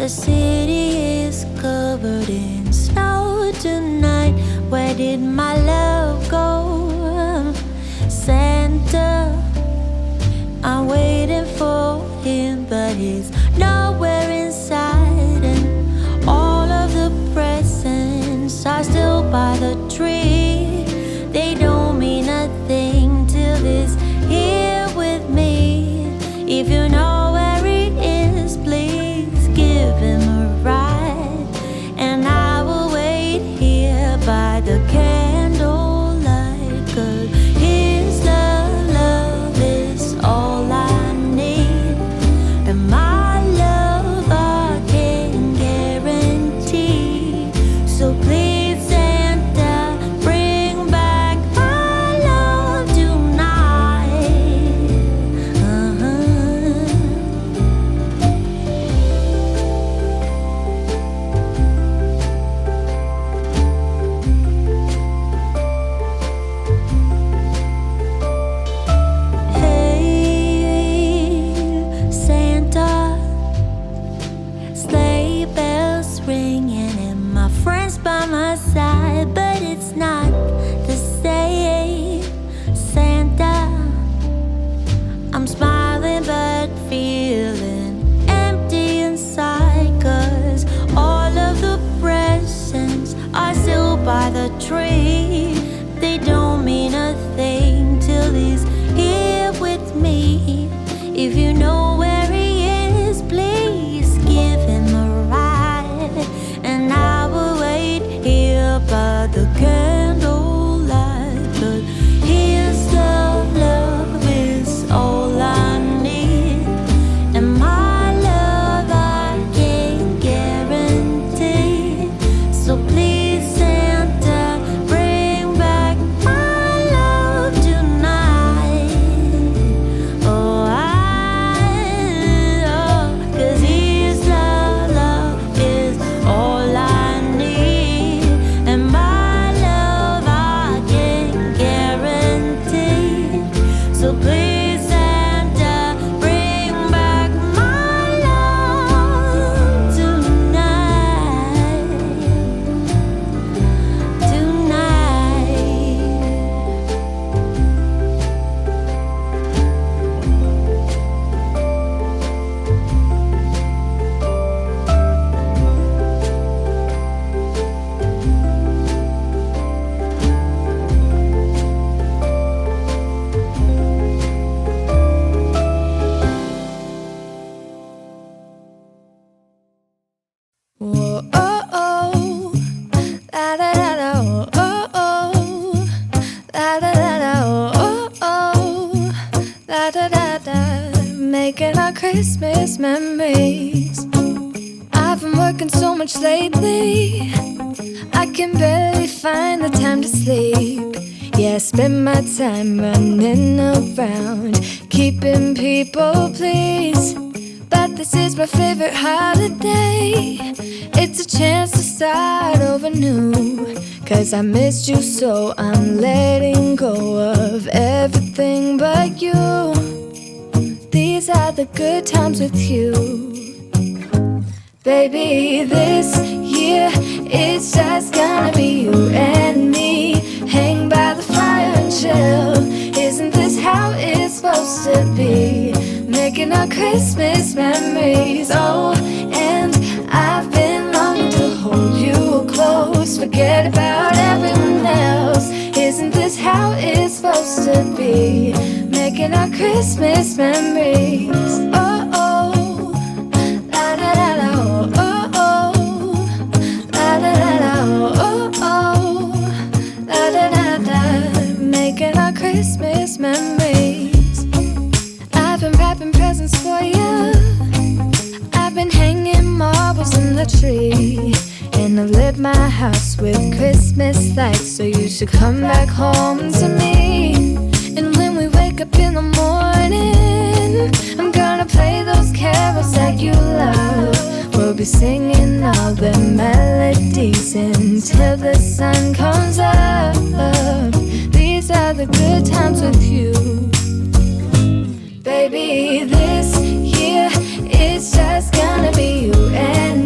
The city is covered in snow tonight. Where did my love go? Santa, I'm waiting for him, but he's nowhere in sight. And all of the presents are still by the tree. They don't mean a thing till he's here with me. If you know where he is, please give him a ride. And I will wait here by the candlelight, 'cause his love is all I need. And my love I can guarantee. So please Santa, bring back my love tonight. Hey, Santa, sleigh bells ringing and my friends by my side, but it's not the same. Santa, I'm smiling but feeling empty inside, 'cause all of the presents are still by the tree. They don't mean a thing till he's here with me. If you know where he is, please give him a ride. And I will wait here by the candlelight, 'cause his love is all I need. And my love I can guarantee. So please Santa, bring back my love tonight. Oh, 'cause his love is all I need. And my love I can guarantee. So please Santa, bring back my love tonight. Whoa, oh, oh, la da da da, oh, oh, la da da da, oh, oh, la da da da, making our Christmas memories. I've been working so much lately, I can barely find the time to sleep. Yeah, I spend my time running around, keeping people pleased. But this is my favorite holiday. It's a chance to start over new, 'cause I missed you so I'm letting go of everything but you. These are the good times with you. Baby, this year it's just gonna be you and me. Hang by the fire and chill. Isn't this how it's supposed to be? Making our Christmas memories. Oh, and I've been longing to hold you close. Forget about everyone else. Isn't this how it's supposed to be? Making our Christmas memories. Oh, oh, la da da da, oh, oh, la da da da, oh, oh, la da da da, making our Christmas memories. I've been wrapping presents for you. I've been hanging marbles in the tree, and I've lit my house with Christmas lights. So you should come back home to me. And when we wake up in the morning, I'm gonna play those carols that you love. We'll be singing all the melodies until the sun comes up. These are the good times with you. Baby, this year it's just gonna be you and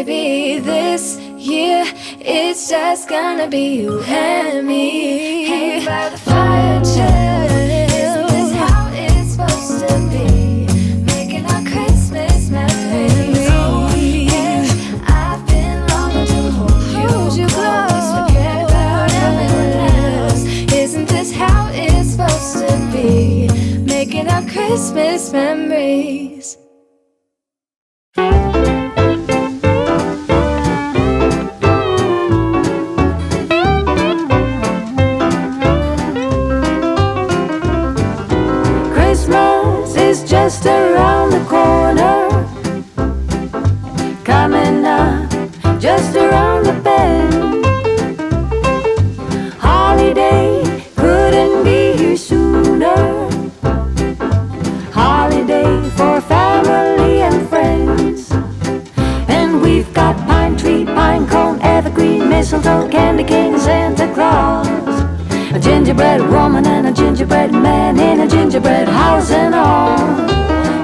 baby, this year it's just gonna be you and me. Hanging by the fire, chill. Isn't this how it's supposed to be? Making our Christmas memories. Oh, yeah, I've been longing to hold you close. Forget about everyone else. Isn't this how it's supposed to be? Making our Christmas memories. Christmas is just around the corner, coming up just around the bend. Holiday couldn't be here sooner. Holiday for family and friends. And we've got pine tree, pine cone, evergreen, mistletoe, candy cane, Santa Claus, a gingerbread woman and a gingerbread man in a gingerbread house and all.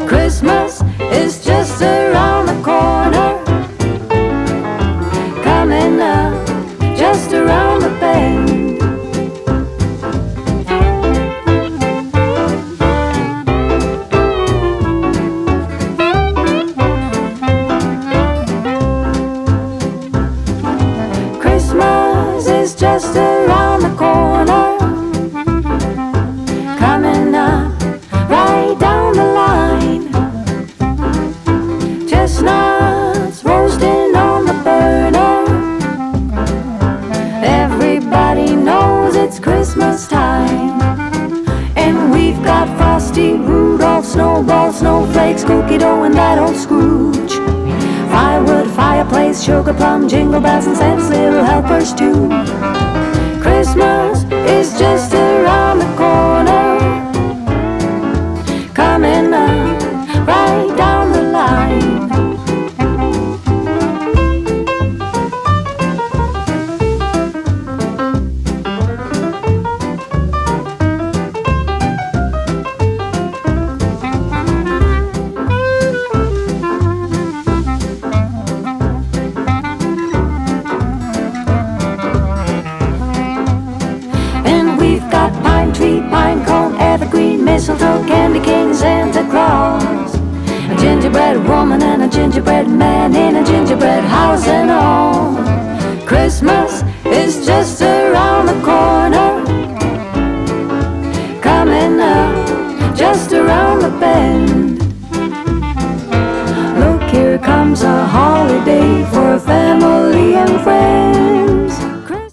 Christmas is just around the corner, coming up just around the bend. Christmas is just around the corner, coming up right down the line. Chestnuts roasting on the burner. Everybody knows it's Christmas time. And we've got Frosty, Rudolph, Snowball, Snowflakes, cookie dough, and that old Scrooge. Firewood, fireplace, sugar plum, jingle bells, and Santa's little helpers too. Christmas is just around the corner, coming up right down the line. Pine cone, evergreen, mistletoe, candy cane, Santa Claus, a gingerbread woman and a gingerbread man in a gingerbread house and all. Christmas is just around the corner, coming up just around the bend. Look, here comes a holiday for a family